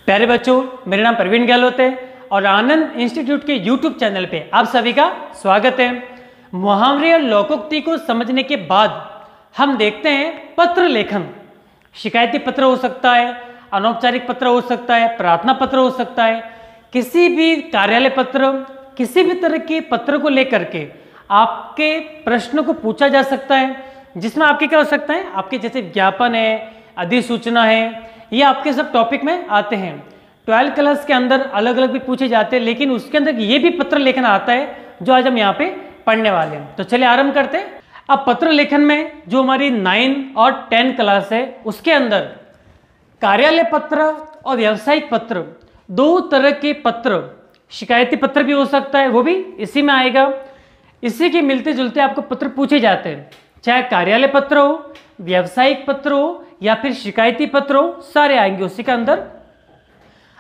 प्यारे बच्चों, मेरा नाम प्रवीण गहलोत है और आनंद इंस्टीट्यूट के यूट्यूब चैनल पे आप सभी का स्वागत है। मुहावरे और लोकोक्ति को समझने के बाद हम देखते हैं पत्र लेखन। शिकायती पत्र हो सकता है, अनौपचारिक पत्र हो सकता है, प्रार्थना पत्र हो सकता है, किसी भी कार्यालय पत्र, किसी भी तरह के पत्र को लेकर के आपके प्रश्न को पूछा जा सकता है, जिसमें आपके क्या हो सकता है, आपके जैसे विज्ञापन है, अधिसूचना है, ये आपके सब टॉपिक में आते हैं। 12th क्लास के अंदर अलग अलग भी पूछे जाते हैं, लेकिन उसके अंदर ये भी पत्र लेखन आता है जो आज हम यहाँ पे पढ़ने वाले हैं। तो चलिए आरंभ करते हैं। अब पत्र लेखन में जो हमारी 9 और 10 क्लास है उसके अंदर कार्यालय पत्र और व्यावसायिक पत्र, दो तरह के पत्र, शिकायती पत्र भी हो सकता है, वो भी इसी में आएगा। इसी के मिलते जुलते आपको पत्र पूछे जाते हैं, चाहे कार्यालय पत्र हो, व्यावसायिक पत्र हो या फिर शिकायती पत्र हो, सारे आएंगे उसी के अंदर।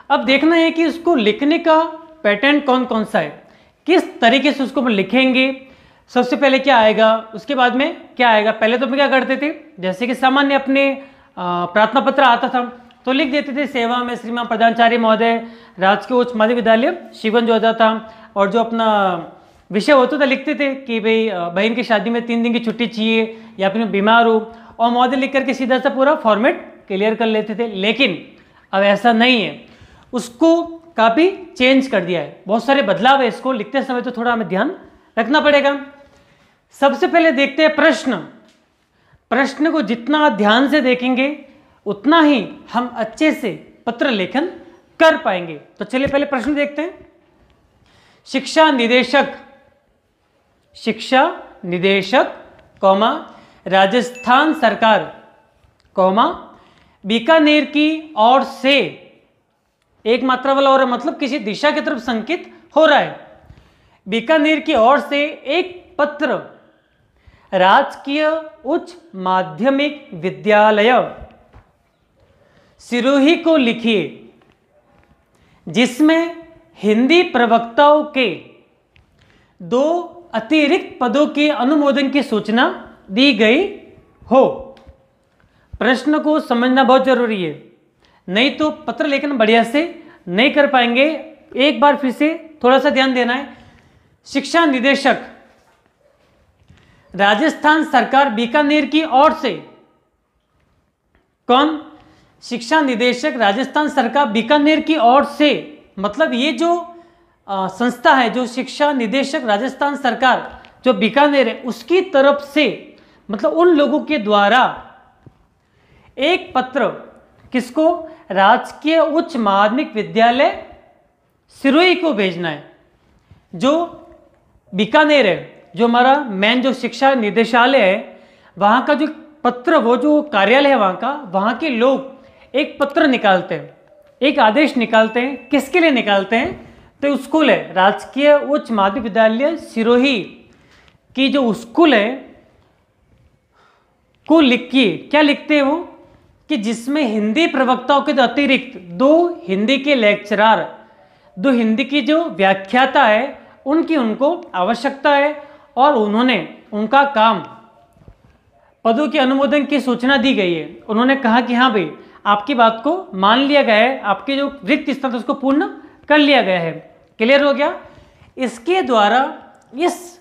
अब देखना है कि उसको लिखने का पैटर्न कौन कौन सा है, किस तरीके से उसको हम लिखेंगे। सबसे पहले क्या आएगा, उसके बाद में क्या आएगा। पहले तो हम क्या करते थे, जैसे कि सामान्य अपने प्रार्थना पत्र आता था तो लिख देते थे, सेवा में श्रीमान प्रधानाचार्य महोदय, राजकीय उच्च माध्यमिक विद्यालय शिवन जो आता था, और जो अपना विषय होता था लिखते थे कि भाई बहन की शादी में 3 दिन की छुट्टी चाहिए या फिर बीमार हो, और महोदय लिख करके सीधा सा पूरा फॉर्मेट क्लियर कर लेते थे। लेकिन अब ऐसा नहीं है, उसको काफ़ी चेंज कर दिया है, बहुत सारे बदलाव है। इसको लिखते समय तो थोड़ा हमें ध्यान रखना पड़ेगा। सबसे पहले देखते हैं प्रश्न। प्रश्न को जितना ध्यान से देखेंगे उतना ही हम अच्छे से पत्र लेखन कर पाएंगे। तो चलिए पहले प्रश्न देखते हैं। शिक्षा निदेशक कौमा राजस्थान सरकार कौमा बीकानेर की ओर से, एक मात्रा वाला और मतलब किसी दिशा की तरफ संकेत हो रहा है। बीकानेर की ओर से एक पत्र राजकीय उच्च माध्यमिक विद्यालय सिरोही को लिखिए, जिसमें हिंदी प्रवक्ताओं के 2 अतिरिक्त पदों के अनुमोदन की सूचना दी गई हो। प्रश्न को समझना बहुत जरूरी है, नहीं तो पत्र लेखन बढ़िया से नहीं कर पाएंगे। एक बार फिर से थोड़ा सा ध्यान देना है। शिक्षा निदेशक राजस्थान सरकार बीकानेर की ओर से, कौन? शिक्षा निदेशक राजस्थान सरकार बीकानेर की ओर से, मतलब ये जो संस्था है, जो शिक्षा निदेशक राजस्थान सरकार जो बीकानेर है उसकी तरफ से, मतलब उन लोगों के द्वारा एक पत्र किसको, राजकीय उच्च माध्यमिक विद्यालय सिरोही को भेजना है। जो बीकानेर है, जो हमारा मेन जो शिक्षा निदेशालय है, वहाँ का जो पत्र, वो जो कार्यालय है वहाँ के लोग एक पत्र निकालते हैं, एक आदेश निकालते हैं। किसके लिए निकालते हैं? तो स्कूल है, राजकीय उच्च माध्यमिक विद्यालय सिरोही की जो स्कूल है को लिखिए। क्या लिखते हैं वो, कि जिसमें हिंदी प्रवक्ताओं के अतिरिक्त 2 हिंदी के लेक्चरार, 2 हिंदी की जो व्याख्याता है उनको आवश्यकता है, और उन्होंने उनका काम, पदों के अनुमोदन की सूचना दी गई है। उन्होंने कहा कि हाँ भाई आपकी बात को मान लिया गया है, आपके जो रिक्त स्थान था उसको पूर्ण कर लिया गया है। क्लियर हो गया? इसके द्वारा इस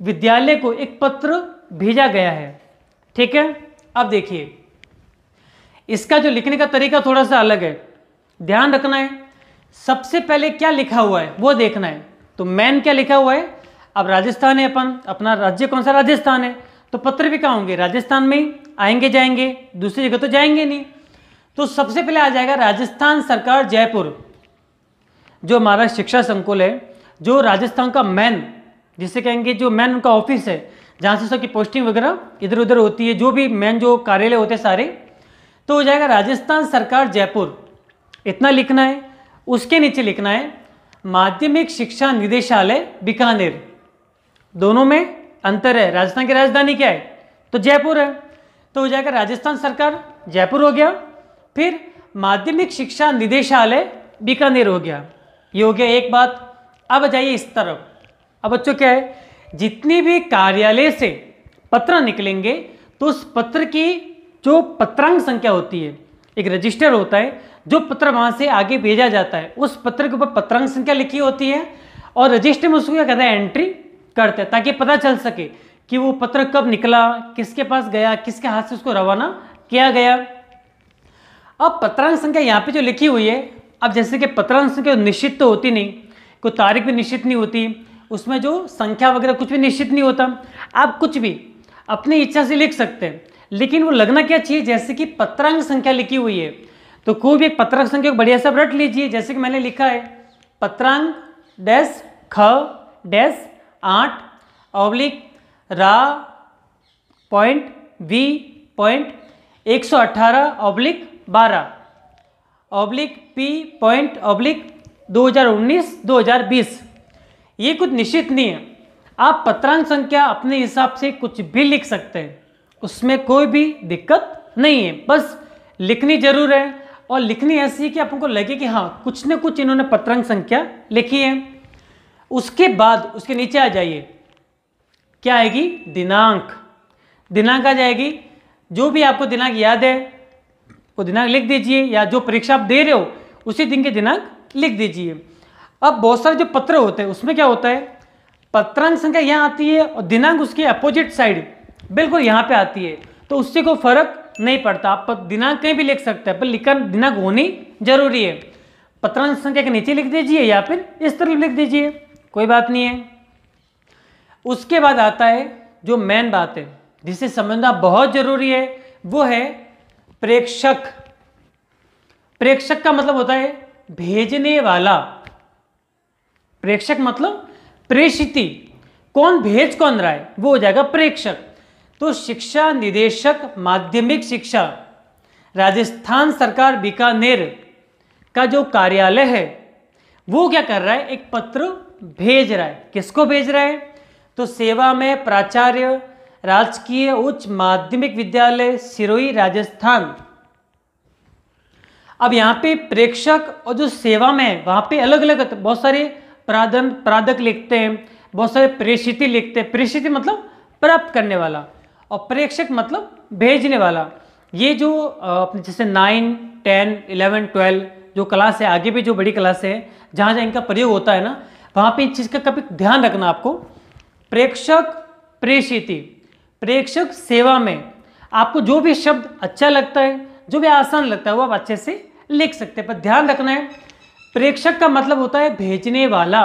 विद्यालय को एक पत्र भेजा गया है। ठीक है, अब देखिए इसका जो लिखने का तरीका थोड़ा सा अलग है, ध्यान रखना है। सबसे पहले क्या लिखा हुआ है वो देखना है। तो मेन क्या लिखा हुआ है, अब राजस्थान है, अपना राज्य कौन सा, राजस्थान है, तो पत्र भी कहाँ होंगे, राजस्थान में ही आएंगे जाएंगे, दूसरी जगह तो जाएंगे नहीं। तो सबसे पहले आ जाएगा राजस्थान सरकार जयपुर, जो हमारा शिक्षा संकुल है, जो राजस्थान का मेन, जिसे कहेंगे जो मेन उनका ऑफिस है, जहाँ से सबकी पोस्टिंग वगैरह इधर उधर होती है, जो भी मेन जो कार्यालय होते हैं सारे, तो हो जाएगा राजस्थान सरकार जयपुर। इतना लिखना है। उसके नीचे लिखना है माध्यमिक शिक्षा निदेशालय बीकानेर। दोनों में अंतर है। राजस्थान की राजधानी क्या है, तो जयपुर है, तो हो जाएगा राजस्थान सरकार जयपुर हो गया, फिर माध्यमिक शिक्षा निदेशालय बीकानेर हो गया। ये हो गया एक बात। अब जाइए इस तरफ। अब बच्चों क्या है, जितनी भी कार्यालय से पत्र निकलेंगे तो उस पत्र की जो पत्रांक संख्या होती है, एक रजिस्टर होता है जो पत्र वहाँ से आगे भेजा जाता है, उस पत्र के ऊपर पत्रांक संख्या लिखी होती है और रजिस्टर में उसको क्या कहते हैं, एंट्री करते हैं, ताकि पता चल सके कि वो पत्र कब निकला, किसके पास गया, किसके हाथ से उसको रवाना किया गया। अब पत्रांक संख्या यहाँ पे जो लिखी हुई है, अब जैसे कि पत्रांक संख्या निश्चित तो होती नहीं, कोई तारीख भी निश्चित नहीं होती, उसमें जो संख्या वगैरह कुछ भी निश्चित नहीं होता, आप कुछ भी अपनी इच्छा से लिख सकते हैं, लेकिन वो लगना क्या चाहिए, जैसे कि पत्रांक संख्या लिखी हुई है तो कोई भी एक पत्रांक संख्या को बढ़िया सा रट लीजिए। जैसे कि मैंने लिखा है पत्रांक डैश ख डैश 8 ऑब्लिक रा point V point 118 oblique 12 oblique P point oblique 2019-2020। ये कुछ निश्चित नहीं है, आप पत्रांक संख्या अपने हिसाब से कुछ भी लिख सकते हैं, उसमें कोई भी दिक्कत नहीं है, बस लिखनी जरूर है और लिखनी ऐसी है कि आपको लगे कि हाँ कुछ न कुछ इन्होंने पत्रांक संख्या लिखी है। उसके बाद उसके नीचे आ जाइए, क्या आएगी, दिनांक। दिनांक आ जाएगी, जो भी आपको दिनांक याद है वो दिनांक लिख दीजिए, या जो परीक्षा आप दे रहे हो उसी दिन के दिनांक लिख दीजिए। अब बहुत सारे जो पत्र होते हैं उसमें क्या होता है, पत्रांक संख्या यहाँ आती है और दिनांक उसके अपोजिट साइड बिल्कुल यहाँ पे आती है, तो उससे कोई फर्क नहीं पड़ता, आप दिनांक कहीं भी लिख सकते हैं, पर लिखा दिनांक होनी जरूरी है। पत्रांक संख्या के नीचे लिख दीजिए या फिर इस तरह लिख दीजिए, कोई बात नहीं है। उसके बाद आता है जो मेन बात है जिसे समझना बहुत जरूरी है, वो है प्रेषक। प्रेषक का मतलब होता है भेजने वाला। प्रेषक मतलब प्रेषिती, कौन भेज कौन रहा है वो हो जाएगा प्रेषक। तो शिक्षा निदेशक माध्यमिक शिक्षा राजस्थान सरकार बीकानेर का जो कार्यालय है वो क्या कर रहा है, एक पत्र भेज रहा है। किसको भेज रहा है, तो सेवा में प्राचार्य राजकीय उच्च माध्यमिक विद्यालय सिरोही राजस्थान। अब यहाँ पे प्रेषक और जो सेवा में है वहाँ पे अलग अलग बहुत सारे प्रादक लिखते हैं, बहुत सारे प्रेषिती लिखते हैं। प्रेषिती मतलब प्राप्त करने वाला और प्रेषक मतलब भेजने वाला। ये जो जैसे 9, 10, 11, 12 जो क्लास है, आगे भी जो बड़ी क्लास है जहाँ जहाँ इनका प्रयोग होता है ना, वहाँ पे इस चीज़ का कभी ध्यान रखना आपको। प्रेषक प्रेषिती, प्रेषक सेवा में आपको जो भी शब्द अच्छा लगता है, जो भी आसान लगता है वो आप अच्छे से लिख सकते हैं, पर ध्यान रखना है प्रेषक का मतलब होता है भेजने वाला।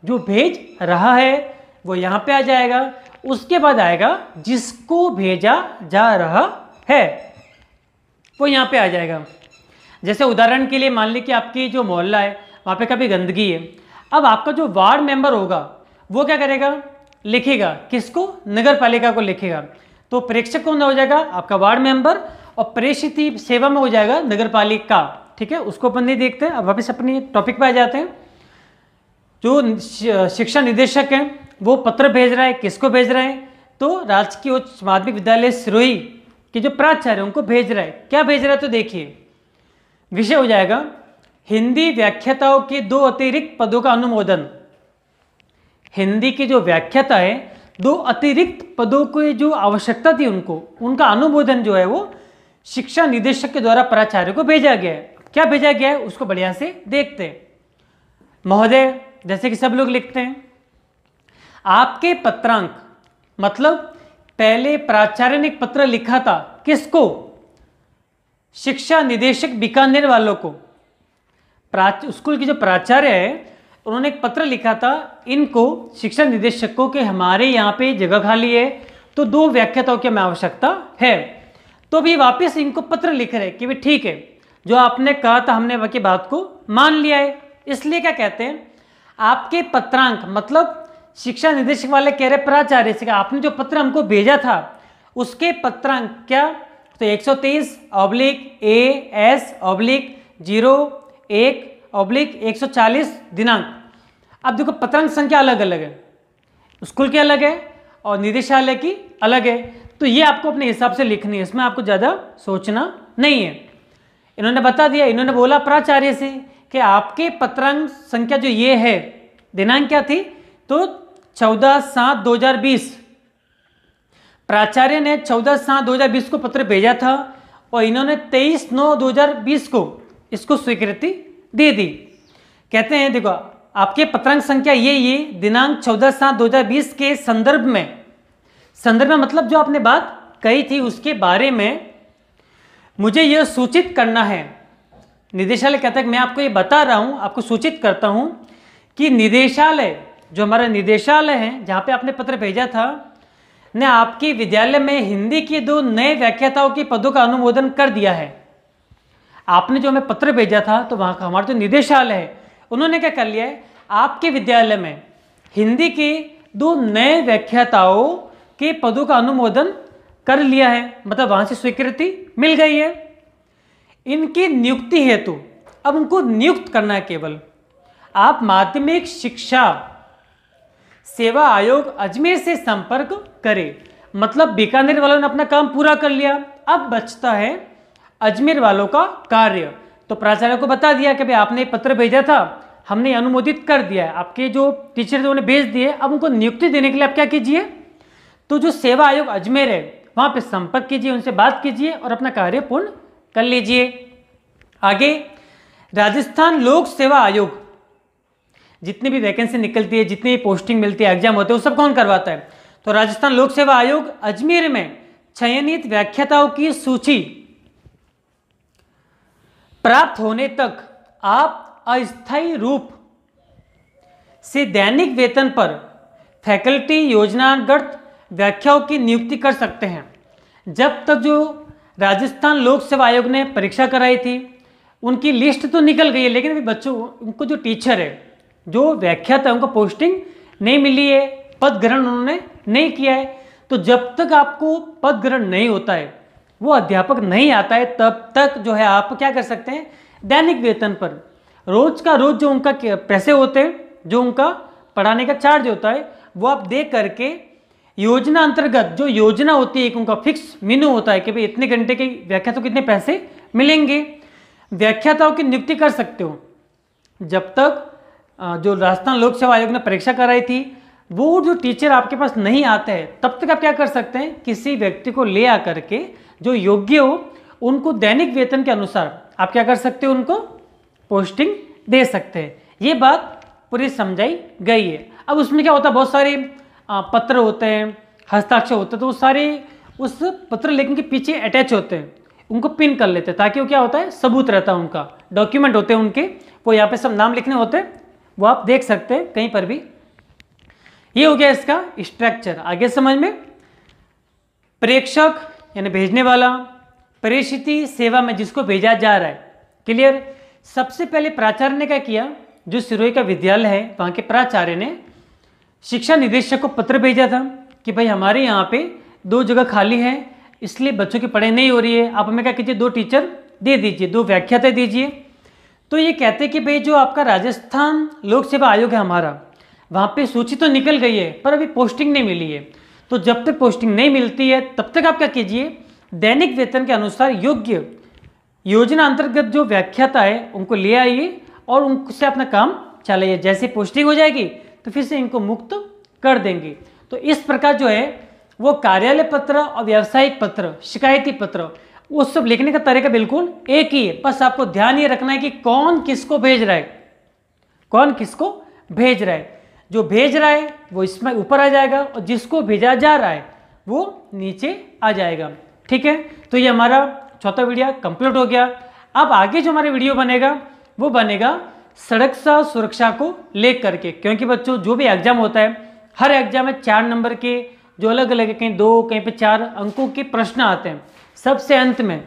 जो भेज रहा है वो यहाँ पे आ जाएगा, उसके बाद आएगा जिसको भेजा जा रहा है वो यहाँ पे आ जाएगा। जैसे उदाहरण के लिए मान ली कि आपकी जो मोहल्ला है वहाँ पे कभी गंदगी है, अब आपका जो वार्ड मेंबर होगा वो क्या करेगा, लिखेगा किसको, नगर पालिका को लिखेगा। तो प्रेषक कौन हो जाएगा, आपका वार्ड मेंबर, और प्रेषिती सेवा में हो जाएगा नगर पालिका। ठीक है, उसको अपन नहीं देखते, अब वापस अपनी टॉपिक पे आ जाते हैं। जो शिक्षा निदेशक हैं वो पत्र भेज रहा है, किसको भेज रहा है, तो राजकीय उच्च माध्यमिक विद्यालय सिरोही के जो प्राचार्य उनको भेज रहा है। क्या भेज रहा है, तो देखिए विषय हो जाएगा हिंदी व्याख्याताओं के 2 अतिरिक्त पदों का अनुमोदन। हिंदी की जो व्याख्याता है 2 अतिरिक्त पदों की जो आवश्यकता थी उनको, उनका अनुमोदन जो है वो शिक्षा निदेशक के द्वारा प्राचार्य को भेजा गया है। क्या भेजा गया है उसको बढ़िया से देखते हैं। महोदय, जैसे कि सब लोग लिखते हैं, आपके पत्रांक मतलब पहले प्राचार्य ने एक पत्र लिखा था, किसको, शिक्षा निदेशक बीकानेर वालों को। स्कूल के जो प्राचार्य है उन्होंने एक पत्र लिखा था इनको, शिक्षा निदेशक को, कि हमारे यहाँ पे जगह खाली है तो 2 व्याख्याताओं की हमें आवश्यकता है। तो भी वापस इनको पत्र लिख रहे कि भाई ठीक है, जो आपने कहा था हमने वह की बात को मान लिया है। इसलिए क्या कहते हैं, आपके पत्रांक मतलब शिक्षा निदेशक वाले कह रहे प्राचार्य से, आपने जो पत्र हमको भेजा था उसके पत्रांक क्या, तो 123/AS/01/140 दिनांक। अब देखो पत्रांक संख्या अलग अलग है, स्कूल की अलग है और निदेशालय की अलग है, तो ये आपको अपने हिसाब से लिखनी है, इसमें आपको ज़्यादा सोचना नहीं है। इन्होंने बता दिया, इन्होंने बोला प्राचार्य से कि आपके पत्रांक संख्या जो ये है, दिनांक क्या थी, तो 14/7/2020। प्राचार्य ने 14/7/2020 को पत्र भेजा था और इन्होंने 23/9/2020 को इसको स्वीकृति दे दी। कहते हैं देखो आपके पत्रांक संख्या ये दिनांक 14/7/2020 के संदर्भ में मतलब जो आपने बात कही थी उसके बारे में मुझे यह सूचित करना है। निदेशालय कहता है कि मैं आपको ये बता रहा हूं, आपको सूचित करता हूं कि निदेशालय, जो हमारा निदेशालय है जहां पे आपने पत्र भेजा था, ने आपके विद्यालय में हिंदी के 2 नए व्याख्याताओं के पदों का अनुमोदन कर दिया है। आपने जो हमें पत्र भेजा था तो वहां का हमारा जो निदेशालय है उन्होंने क्या कर लिया है, आपके विद्यालय में हिंदी के 2 नए व्याख्याताओं के पदों का अनुमोदन कर लिया है, मतलब वहां से स्वीकृति मिल गई है। इनकी नियुक्ति हेतु अब उनको नियुक्त करना है। केवल आप माध्यमिक शिक्षा सेवा आयोग अजमेर से संपर्क करें। मतलब बीकानेर वालों ने अपना काम पूरा कर लिया, अब बचता है अजमेर वालों का कार्य। तो प्राचार्य को बता दिया कि भाई आपने पत्र भेजा था, हमने अनुमोदित कर दिया है, आपके जो टीचर थे उन्हें भेज दिए, अब उनको नियुक्ति देने के लिए आप क्या कीजिए, तो जो सेवा आयोग अजमेर है वहां पे संपर्क कीजिए, उनसे बात कीजिए और अपना कार्य पूर्ण कर लीजिए। आगे राजस्थान लोक सेवा आयोग, जितनी भी वैकेंसी निकलती है, जितनी भी पोस्टिंग मिलती है, एग्जाम होते हैं, वो सब कौन करवाता है, तो राजस्थान लोक सेवा आयोग अजमेर में चयनित व्याख्याताओं की सूची प्राप्त होने तक आप अस्थायी रूप से दैनिक वेतन पर फैकल्टी योजनागत व्याख्याओं की नियुक्ति कर सकते हैं। जब तक जो राजस्थान लोक सेवा आयोग ने परीक्षा कराई थी उनकी लिस्ट तो निकल गई है, लेकिन अभी बच्चों उनको जो टीचर है, जो व्याख्याता है, उनको पोस्टिंग नहीं मिली है, पद ग्रहण उन्होंने नहीं किया है। तो जब तक आपको पद ग्रहण नहीं होता है, वो अध्यापक नहीं आता है, तब तक जो है आप क्या कर सकते हैं, दैनिक वेतन पर रोज का रोज जो उनका पैसे होते हैं, जो उनका पढ़ाने का चार्ज होता है, वो आप दे करके योजना अंतर्गत जो योजना होती है, एक उनका फिक्स मेनू होता है कि भाई इतने घंटे के व्याख्याताओं को कितने पैसे मिलेंगे, व्याख्याताओं की नियुक्ति कर सकते हो। जब तक जो राजस्थान लोक सेवा आयोग ने परीक्षा कराई थी वो जो टीचर आपके पास नहीं आते हैं, तब तक आप क्या कर सकते हैं, किसी व्यक्ति को ले आकर के जो योग्य हो उनको दैनिक वेतन के अनुसार आप क्या कर सकते हो, उनको पोस्टिंग दे सकते हैं। ये बात पूरी समझाई गई है। अब उसमें क्या होता है, बहुत सारे पत्र होते हैं, हस्ताक्षर होते हैं, तो वो सारे उस पत्र लेखन के पीछे अटैच होते हैं, उनको पिन कर लेते हैं ताकि वो क्या होता है, सबूत रहता है, उनका डॉक्यूमेंट होते हैं उनके, वो यहाँ पे सब नाम लिखने होते हैं, वो आप देख सकते हैं कहीं पर भी। ये हो गया इसका स्ट्रक्चर। आगे समझ में, प्रेषक यानी भेजने वाला, प्रेषिती सेवा में जिसको भेजा जा रहा है, क्लियर। सबसे पहले प्राचार्य ने क्या किया, जो सिरोही का विद्यालय है वहाँ के प्राचार्य ने शिक्षा निदेशक को पत्र भेजा था कि भाई हमारे यहाँ पे 2 जगह खाली है, इसलिए बच्चों की पढ़ाई नहीं हो रही है, आप हमें क्या कीजिए, 2 टीचर दे दीजिए, 2 व्याख्याता दीजिए। तो ये कहते हैं कि भाई जो आपका राजस्थान लोक सेवा आयोग है हमारा, वहाँ पे सूची तो निकल गई है पर अभी पोस्टिंग नहीं मिली है। तो जब तक पोस्टिंग नहीं मिलती है तब तक आप क्या कीजिए, दैनिक वेतन के अनुसार योग्य योजना अंतर्गत जो व्याख्याता है उनको ले आइए और उनसे अपना काम चलाइए। जैसे पोस्टिंग हो जाएगी तो फिर से इनको मुक्त कर देंगे। तो इस प्रकार जो है वो कार्यालय पत्र और व्यावसायिक पत्र, शिकायती पत्र, वो सब लिखने का तरीका बिल्कुल एक ही है। बस आपको ध्यान ये रखना है कि कौन किसको भेज रहा है, कौन किसको भेज रहा है। जो भेज रहा है वो इसमें ऊपर आ जाएगा और जिसको भेजा जा रहा है वो नीचे आ जाएगा। ठीक है, तो ये हमारा चौथा वीडियो कंप्लीट हो गया। अब आगे जो हमारा वीडियो बनेगा वो बनेगा सड़क सुरक्षा को लेकर के, क्योंकि बच्चों जो भी एग्जाम होता है, हर एग्जाम में 4 नंबर के जो अलग अलग, कहीं 2 कहीं पे 4 अंकों के प्रश्न आते हैं। सबसे अंत में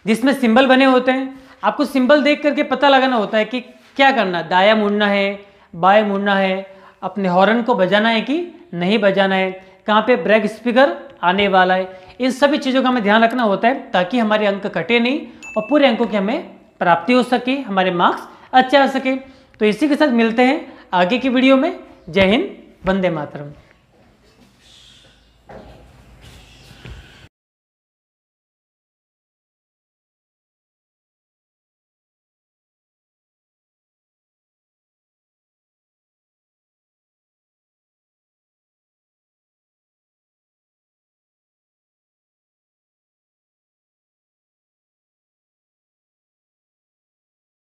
जिसमें सिंबल बने होते हैं, आपको सिंबल देख करके पता लगाना होता है कि क्या करना, दाया मुड़ना है, बाएं मुड़ना है, अपने हॉर्न को बजाना है कि नहीं बजाना है, कहाँ पे ब्रेक स्पीकर आने वाला है। इन सभी चीज़ों का हमें ध्यान रखना होता है ताकि हमारे अंक कटे नहीं और पूरे अंकों की हमें प्राप्ति हो सके, हमारे मार्क्स अच्छे आ सके। तो इसी के साथ मिलते हैं आगे की वीडियो में। जय हिंद, वंदे मातरम।